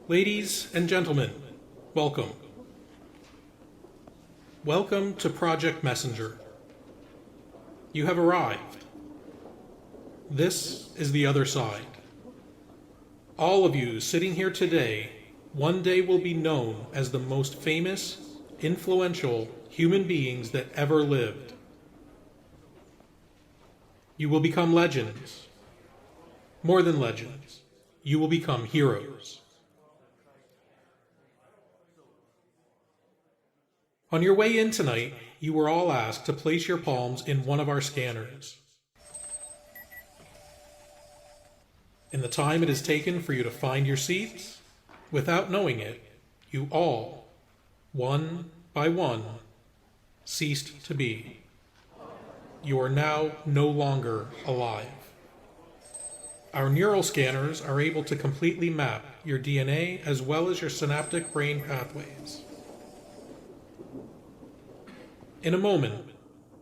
Ladies and gentlemen, welcome. Welcome to Project Messenger. You have arrived. This is the other side. All of you sitting here today one day will be known as the most famous, influential human beings that ever lived. You will become legends. More than legends, you will become heroes. On your way in tonight, you were all asked to place your palms in one of our scanners. In the time it has taken for you to find your seats, without knowing it, you all, one by one, ceased to be. You are now no longer alive. Our neural scanners are able to completely map your DNA as well as your synaptic brain pathways. In a moment,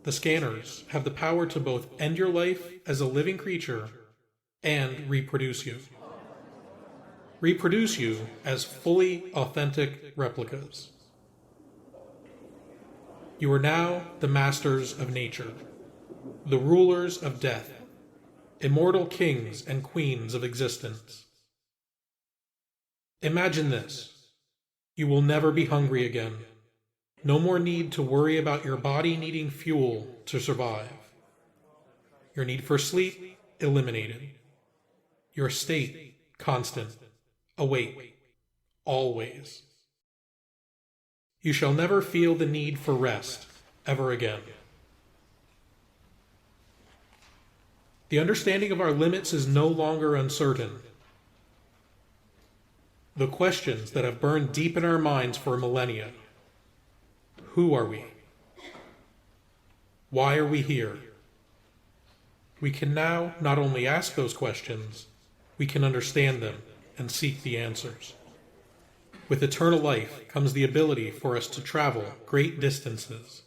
the scanners have the power to both end your life as a living creature and reproduce you. Reproduce you as fully authentic replicas. You are now the masters of nature, the rulers of death, immortal kings and queens of existence. Imagine this. You will never be hungry again. No more need to worry about your body needing fuel to survive. Your need for sleep eliminated. Your state constant, awake, always. You shall never feel the need for rest ever again. The understanding of our limits is no longer uncertain. The questions that have burned deep in our minds for millennia. Who are we? Why are we here? We can now not only ask those questions, we can understand them and seek the answers. With eternal life comes the ability for us to travel great distances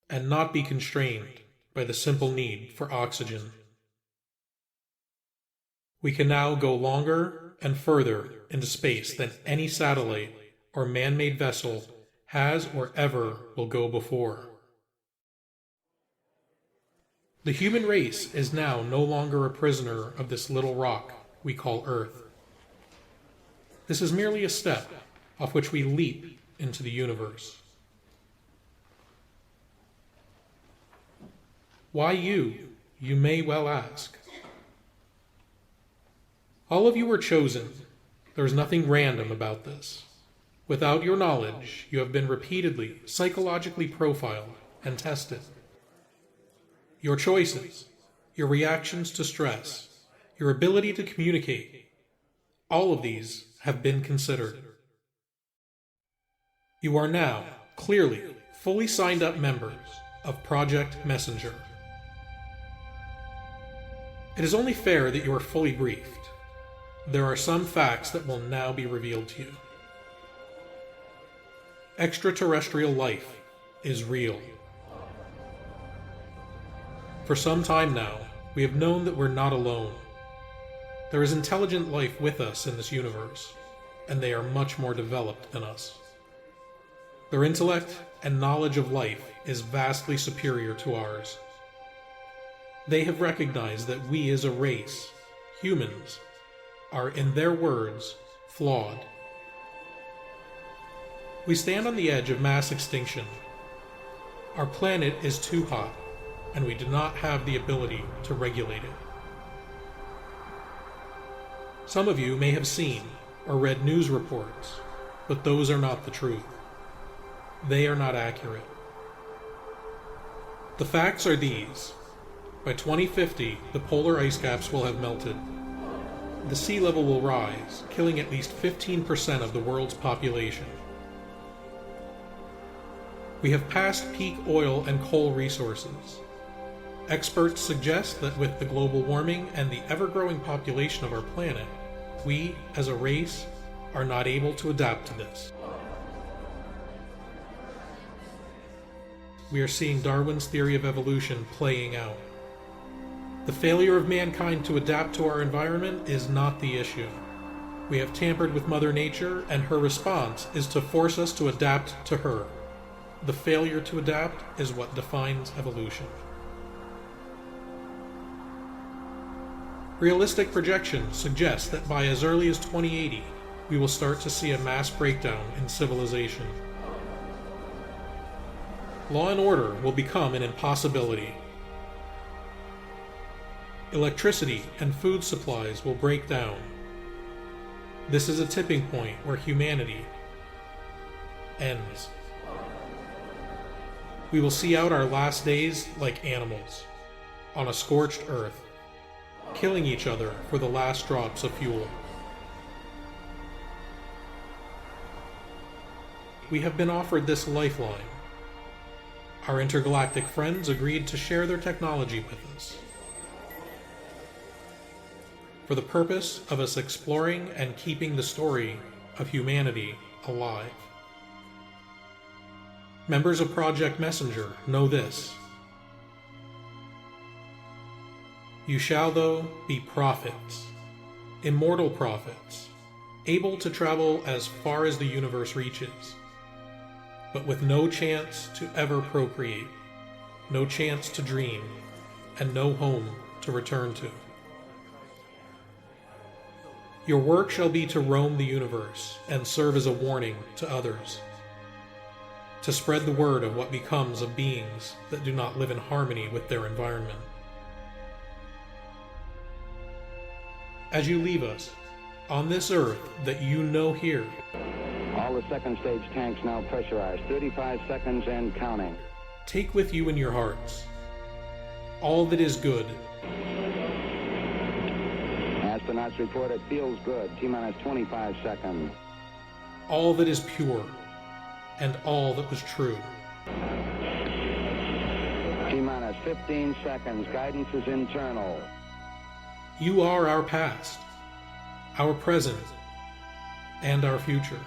and not be constrained by the simple need for oxygen. We can now go longer and further into space than any satellite or man-made vessel has or ever will go before. The human race is now no longer a prisoner of this little rock we call Earth. This is merely a step off which we leap into the universe. Why you may well ask. All of you were chosen. There is nothing random about this. Without your knowledge, you have been repeatedly psychologically profiled and tested. Your choices, your reactions to stress, your ability to communicate, all of these have been considered. You are now, clearly, fully signed up members of Project Messenger. It is only fair that you are fully briefed. There are some facts that will now be revealed to you. Extraterrestrial life is real. For some time now, we have known that we're not alone. There is intelligent life with us in this universe, and they are much more developed than us. Their intellect and knowledge of life is vastly superior to ours. They have recognized that we as a race, humans, are, in their words, flawed. We stand on the edge of mass extinction. Our planet is too hot, and we do not have the ability to regulate it. Some of you may have seen or read news reports, but those are not the truth. They are not accurate. The facts are these. By 2050, the polar ice caps will have melted. The sea level will rise, killing at least 15% of the world's population. We have passed peak oil and coal resources. Experts suggest that with the global warming and the ever-growing population of our planet, we, as a race, are not able to adapt to this. We are seeing Darwin's theory of evolution playing out. The failure of mankind to adapt to our environment is not the issue. We have tampered with Mother Nature, and her response is to force us to adapt to her. The failure to adapt is what defines evolution. Realistic projections suggest that by as early as 2080, we will start to see a mass breakdown in civilization. Law and order will become an impossibility. Electricity and food supplies will break down. This is a tipping point where humanity ends. We will see out our last days like animals, on a scorched earth, killing each other for the last drops of fuel. We have been offered this lifeline. Our intergalactic friends agreed to share their technology with us, for the purpose of us exploring and keeping the story of humanity alive. Members of Project Messenger know this. You shall, though, be prophets, immortal prophets, able to travel as far as the universe reaches, but with no chance to ever procreate, no chance to dream, and no home to return to. Your work shall be to roam the universe and serve as a warning to others, to spread the word of what becomes of beings that do not live in harmony with their environment. As you leave us, on this earth that you know here, all the second stage tanks now pressurized, 35 seconds and counting. Take with you in your hearts all that is good. Astronauts report it feels good. T-minus 25 seconds. All that is pure and all that was true. T-minus 15 seconds. Guidance is internal. You are our past, our present, and our future.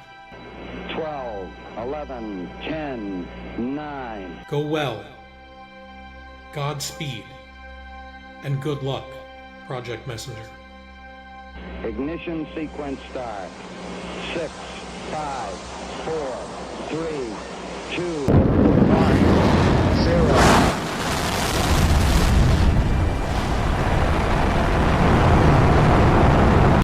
12, 11, 10, 9. Go well. Godspeed. And good luck, Project Messenger. Ignition sequence start. 6, 5, 4, 3, 2, 1, 0.